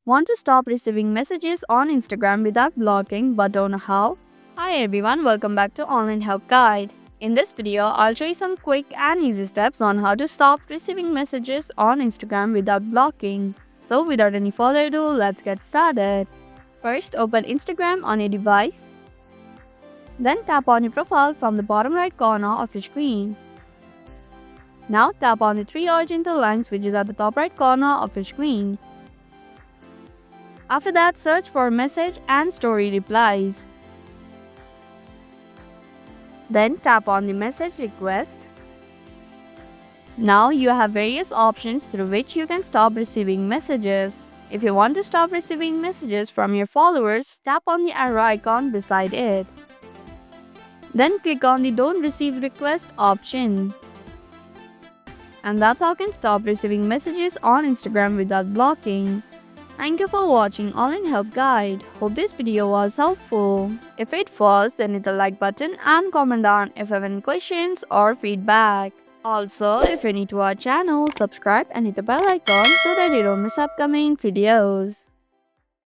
Want to stop receiving messages on Instagram without blocking but don't know how? Hi everyone, welcome back to Online Help Guide. In this video, I'll show you some quick and easy steps on how to stop receiving messages on Instagram without blocking. So without any further ado, let's get started. First, open Instagram on your device. Then tap on your profile from the bottom right corner of your screen. Now tap on the three horizontal lines which is at the top right corner of your screen. After that, search for message and story replies. Then tap on the message request. Now you have various options through which you can stop receiving messages. If you want to stop receiving messages from your followers, tap on the arrow icon beside it. Then click on the Don't Receive Request option. And that's how you can stop receiving messages on Instagram without blocking. Thank you for watching Online Help Guide. Hope this video was helpful. If it was, then hit the like button and comment down if you have any questions or feedback. Also, if you're new to our channel, subscribe and hit the bell icon so that you don't miss upcoming videos.